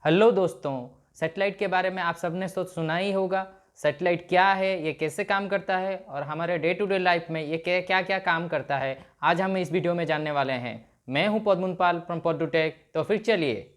Hello दोस्तों। Satellite के बारे में आप सबने तो सुना ही होगा। सैटेलाइट क्या है, ये कैसे काम करता है और हमारे डे टू डे लाइफ में ये क्या क्या काम करता है, आज हम इस वीडियो में जानने वाले हैं। मैं हूं पद्मन पाल फ्रॉम पॉडुटेक। तो फिर चलिए।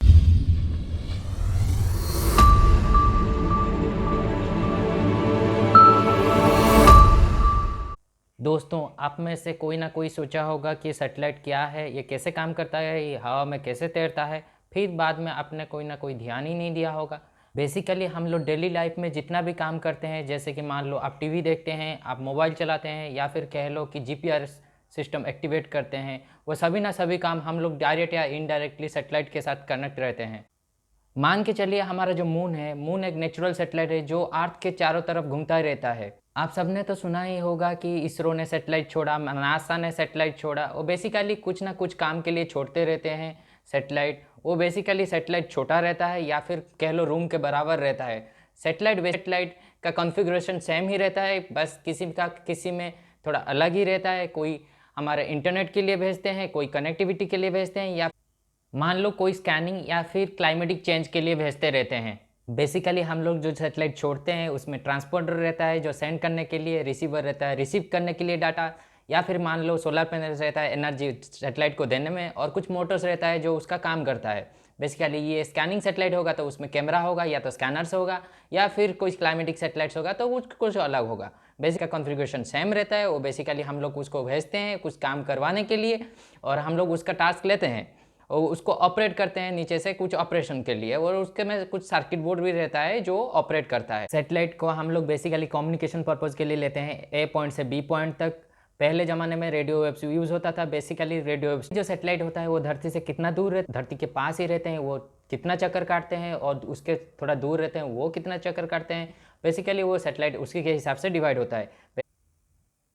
दोस्तों, आप में से कोई ना कोई सोचा होगा कि सैटेलाइट क्या है, ये कैसे काम करता है, ये हवा में कैसे तैरता है। फिर बाद में आपने कोई ना कोई ध्यान ही नहीं दिया होगा। बेसिकली हम लोग डेली लाइफ में जितना भी काम करते हैं, जैसे कि मान लो आप टीवी देखते हैं, आप मोबाइल चलाते हैं, या फिर कह लो कि जीपीआरएस सिस्टम एक्टिवेट करते हैं, वो सभी ना सभी काम हम लोग डायरेक्ट या इनडायरेक्टली सैटेलाइट के साथ कनेक्ट रहते हैं। मान के चलिए हमारा जो मून है, मून एक नेचुरल सैटेलाइट है जो अर्थ के चारों तरफ घूमता ही रहता है। आप सबने तो सुना ही होगा कि इसरो ने सैटेलाइट छोड़ा, नासा ने सैटेलाइट छोड़ा। वो बेसिकली कुछ ना कुछ काम के लिए छोड़ते रहते हैं सैटेलाइट। वो बेसिकली सैटेलाइट छोटा रहता है या फिर कह लो रूम के बराबर रहता है। सैटेलाइट का कॉन्फ़िगरेशन सेम ही रहता है, बस किसी में थोड़ा अलग ही रहता है। कोई हमारे इंटरनेट के लिए भेजते हैं, कोई कनेक्टिविटी के लिए भेजते हैं, या मान लो कोई स्कैनिंग या फिर क्लाइमेटिक चेंज के लिए भेजते रहते हैं। बेसिकली हम लोग जो सैटेलाइट छोड़ते हैं उसमें ट्रांसपोंडर रहता है जो सेंड करने के लिए, रिसीवर रहता है रिसीव करने के लिए डाटा, या फिर मान लो सोलर पैनल रहता है एनर्जी सैटेलाइट को देने में, और कुछ मोटर्स रहता है जो उसका काम करता है। बेसिकली ये स्कैनिंग सैटेलाइट होगा तो उसमें कैमरा होगा, या तो स्कैनर्स होगा, या फिर कोई क्लाइमेटिक सैटेलाइट्स होगा तो कुछ अलग होगा। बेसिक का कॉन्फ़िगरेशन सेम रहता है। वो बेसिकली हम लोग उसको भेजते हैं कुछ काम करवाने के लिए, और हम लोग उसका टास्क लेते हैं और उसको ऑपरेट करते हैं नीचे से कुछ ऑपरेशन के लिए, और उसके में कुछ सर्किट बोर्ड भी रहता है जो ऑपरेट करता है। सैटेलाइट को हम लोग बेसिकली कम्युनिकेशन पर्पज़ के लिए लेते हैं, ए पॉइंट से बी पॉइंट तक। पहले ज़माने में रेडियो वेव्स यूज़ होता था। बेसिकली रेडियो वेव्स जो सैटेलाइट होता है वो धरती से कितना दूर रहता है, धरती के पास ही रहते हैं वो कितना चक्कर काटते हैं, और उसके थोड़ा दूर रहते हैं वो कितना चक्कर काटते हैं। बेसिकली वो सैटेलाइट उसी के हिसाब से डिवाइड होता है।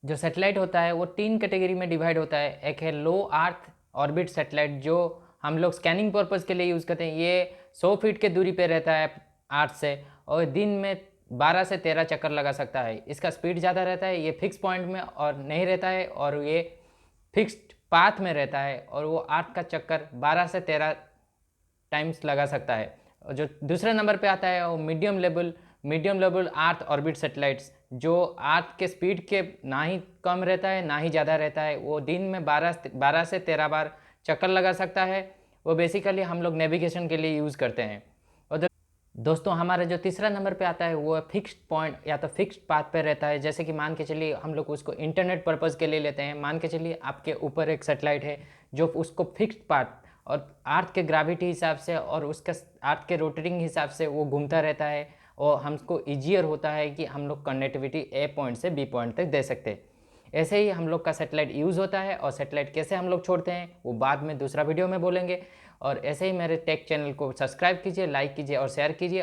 जो सैटेलाइट होता है वो 3 कैटेगरी में डिवाइड होता है। एक है लो अर्थ ऑर्बिट सैटेलाइट जो हम लोग स्कैनिंग पर्पज़ के लिए यूज़ करते हैं। ये 100 फीट के दूरी पे रहता है अर्थ से, और दिन में 12 से 13 चक्कर लगा सकता है। इसका स्पीड ज़्यादा रहता है, ये फिक्स पॉइंट में और नहीं रहता है, और ये फिक्स्ड पाथ में रहता है, और वो अर्थ का चक्कर 12 से 13 टाइम्स लगा सकता है। और जो दूसरे नंबर पे आता है वो medium level earth orbit satellites, जो अर्थ के स्पीड के ना ही कम रहता है ना ही ज़्यादा रहता है। वो दिन में 12 से 13 बार चक्कर लगा सकता है। वो बेसिकली हम लोग नेविगेशन के लिए यूज़ करते हैं। और दोस्तों, हमारा जो तीसरा नंबर पे आता है वो फिक्स्ड पॉइंट या तो फिक्स्ड पाथ पे रहता है। जैसे कि मान के चलिए हम लोग उसको इंटरनेट पर्पज़ के लिए लेते हैं। मान के चलिए आपके ऊपर एक सैटेलाइट है जो उसको फिक्स्ड पाथ और अर्थ के ग्रेविटी हिसाब से और उसका अर्थ के रोटेटिंग हिसाब से वो घूमता रहता है, और हमको ईजियर होता है कि हम लोग कनेक्टिविटी ए पॉइंट से बी पॉइंट तक दे सकते हैं। ऐसे ही हम लोग का सैटेलाइट यूज़ होता है, और सैटेलाइट कैसे हम लोग छोड़ते हैं वो बाद में दूसरा वीडियो में बोलेंगे। और ऐसे ही मेरे टेक चैनल को सब्सक्राइब कीजिए, लाइक कीजिए और शेयर कीजिए।